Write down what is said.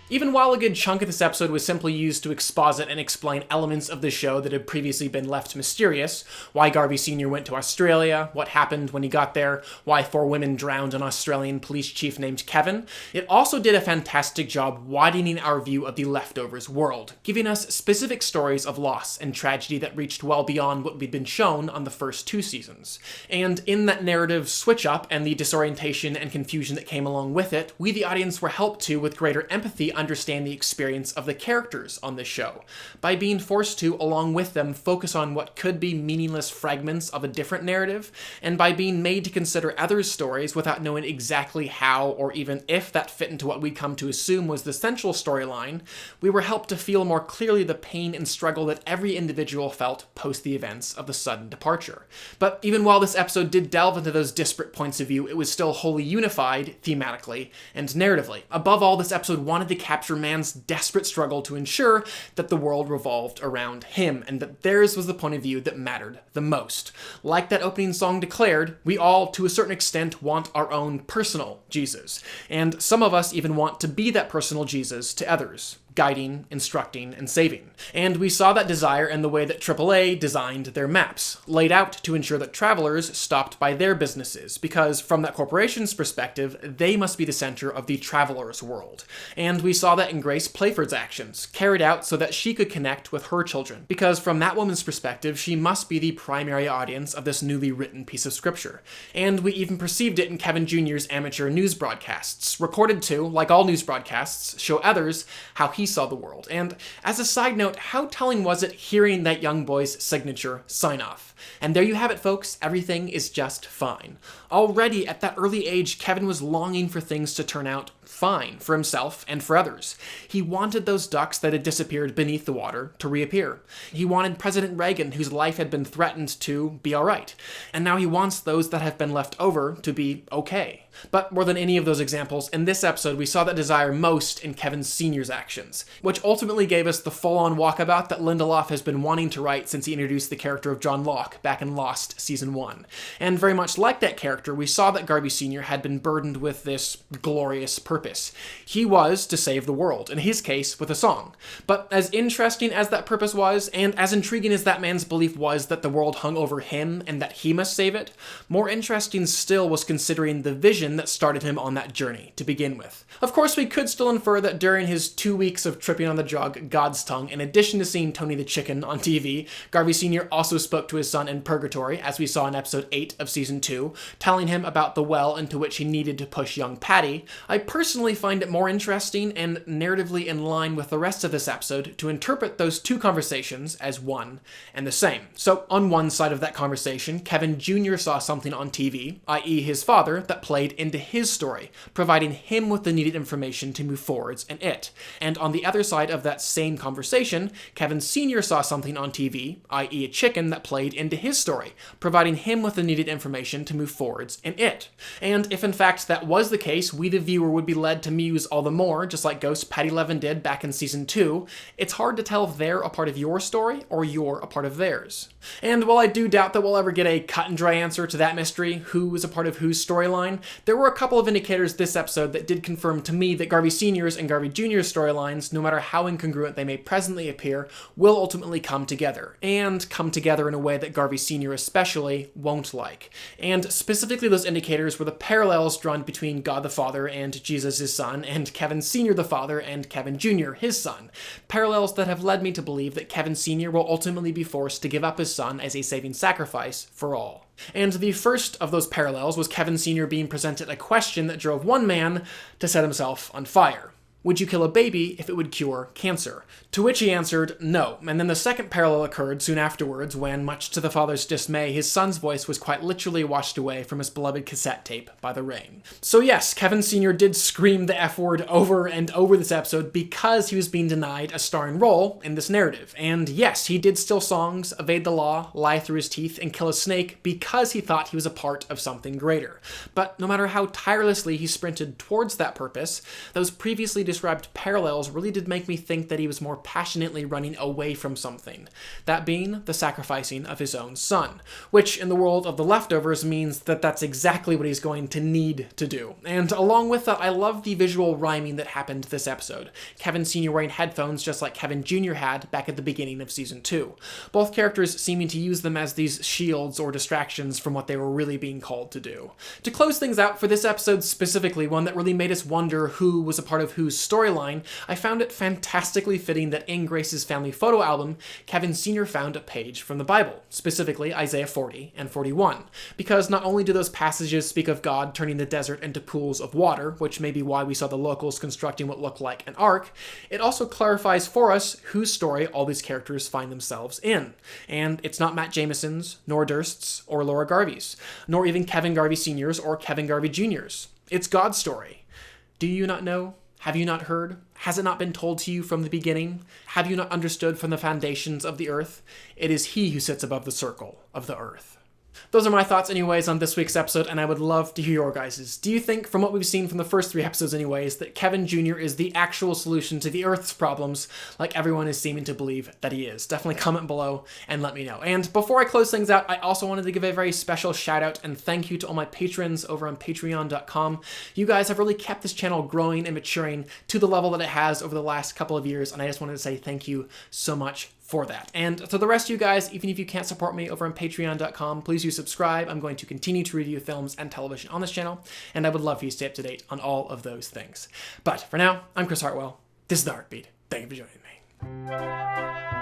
Even while a good chunk of this episode was simply used to exposit and explain elements of the show that had previously been left mysterious, why Garvey Senior went to Australia, what happened when he got there, why 4 women drowned an Australian police chief named Kevin, it also did a fantastic job widening our view of the Leftovers world, giving us specific stories of loss and tragedy that reached well beyond what we'd been shown on the first 2 seasons. And in that narrative switch-up and the disorientation and confusion that came along with it, we the audience were helped to, with greater empathy, understand the experience of the characters on this show, by being forced to, along with them, focus on what could be meaningless fragments of a different narrative, and by being made to consider others' stories without knowing exactly how or even if that fit into what we'd come to assume was the central storyline, we were helped to feel more clearly the pain and struggle that every individual felt post the events of the sudden departure. But even while this episode did delve into those disparate points of view, it was still wholly unified, thematically and narratively. Above all, this episode wanted to capture man's desperate struggle to ensure that the world revolved around him, and that theirs was the point of view that mattered the most. Like that opening song declared, we all, to a certain extent, want our own personal Jesus, and some of us even want to be that personal Jesus to others, guiding, instructing, and saving. And we saw that desire in the way that AAA designed their maps, laid out to ensure that travelers stopped by their businesses, because from that corporation's perspective, they must be the center of the traveler's world. And we saw that in Grace Playford's actions, carried out so that she could connect with her children, because from that woman's perspective, she must be the primary audience of this newly written piece of scripture. And we even perceived it in Kevin Jr.'s amateur news broadcasts, recorded to, like all news broadcasts, show others how he saw the world. And as a side note, how telling was it hearing that young boy's signature sign-off? And there you have it, folks. Everything is just fine. Already at that early age, Kevin was longing for things to turn out fine for himself and for others. He wanted those ducks that had disappeared beneath the water to reappear. He wanted President Reagan, whose life had been threatened, to be alright. And now he wants those that have been left over to be okay. But more than any of those examples, in this episode we saw that desire most in Kevin Senior's actions, which ultimately gave us the full-on walkabout that Lindelof has been wanting to write since he introduced the character of John Locke back in Lost Season 1. And very much like that character, we saw that Garvey Senior had been burdened with this glorious purpose. He was to save the world, in his case with a song. But as interesting as that purpose was, and as intriguing as that man's belief was that the world hung over him and that he must save it, more interesting still was considering the vision that started him on that journey to begin with. Of course, we could still infer that during his 2 weeks of tripping on the drug God's tongue, in addition to seeing Tony the Chicken on TV, Garvey Senior also spoke to his son in purgatory, as we saw in episode 8 of season 2, telling him about the well into which he needed to push young Patty. I personally find it more interesting and narratively in line with the rest of this episode to interpret those 2 conversations as one and the same. So on one side of that conversation, Kevin Jr. saw something on TV, i.e. his father, that played into his story, providing him with the needed information to move forwards in it. And on the other side of that same conversation, Kevin Sr. saw something on TV, i.e. a chicken, that played into his story, providing him with the needed information to move forwards in it. And if in fact that was the case, we the viewer would be led to muse all the more, just like Ghost Patty Levin did back in season 2. It's hard to tell if they're a part of your story or you're a part of theirs. And while I do doubt that we'll ever get a cut and dry answer to that mystery, who is a part of whose storyline, there were a couple of indicators this episode that did confirm to me that Garvey Senior's and Garvey Jr.'s storylines, no matter how incongruent they may presently appear, will ultimately come together, and come together in a way that Garvey Senior especially won't like. And specifically those indicators were the parallels drawn between God the Father and Jesus his son, and Kevin Senior the father and Kevin Jr. his son. Parallels that have led me to believe that Kevin Senior will ultimately be forced to give up his son as a saving sacrifice for all. And the first of those parallels was Kevin Senior being presented a question that drove one man to set himself on fire. Would you kill a baby if it would cure cancer? To which he answered, no. And then the second parallel occurred soon afterwards when, much to the father's dismay, his son's voice was quite literally washed away from his beloved cassette tape by the rain. So yes, Kevin Senior did scream the F word over and over this episode because he was being denied a starring role in this narrative. And yes, he did steal songs, evade the law, lie through his teeth, and kill a snake because he thought he was a part of something greater. But no matter how tirelessly he sprinted towards that purpose, those previously described parallels really did make me think that he was more passionately running away from something, that being the sacrificing of his own son, which in the world of the leftovers means that that's exactly what he's going to need to do. And along with that, I love the visual rhyming that happened this episode. Kevin Senior wearing headphones just like Kevin Junior had back at the beginning of season 2. Both characters seeming to use them as these shields or distractions from what they were really being called to do. To close things out for this episode specifically, one that really made us wonder who was a part of whose storyline, I found it fantastically fitting that in Grace's family photo album, Kevin Senior found a page from the Bible, specifically Isaiah 40 and 41, because not only do those passages speak of God turning the desert into pools of water, which may be why we saw the locals constructing what looked like an ark, it also clarifies for us whose story all these characters find themselves in. And it's not Matt Jameson's, nor Durst's, or Laura Garvey's, nor even Kevin Garvey Sr.'s or Kevin Garvey Jr.'s. It's God's story. Do you not know? Have you not heard? Has it not been told to you from the beginning? Have you not understood from the foundations of the earth? It is he who sits above the circle of the earth. Those are my thoughts anyways on this week's episode, and I would love to hear your guys's. Do you think, from what we've seen from the first 3 episodes anyways, that Kevin Jr. is the actual solution to the Earth's problems, like everyone is seeming to believe that he is? Definitely comment below and let me know. And before I close things out, I also wanted to give a very special shout out and thank you to all my patrons over on patreon.com. You guys have really kept this channel growing and maturing to the level that it has over the last couple of years, and I just wanted to say thank you so much for that. And to the rest of you guys, even if you can't support me over on patreon.com, please do subscribe. I'm going to continue to review films and television on this channel, and I would love for you to stay up to date on all of those things. But for now, I'm Chris Hartwell. This is The Heartbeat. Thank you for joining me.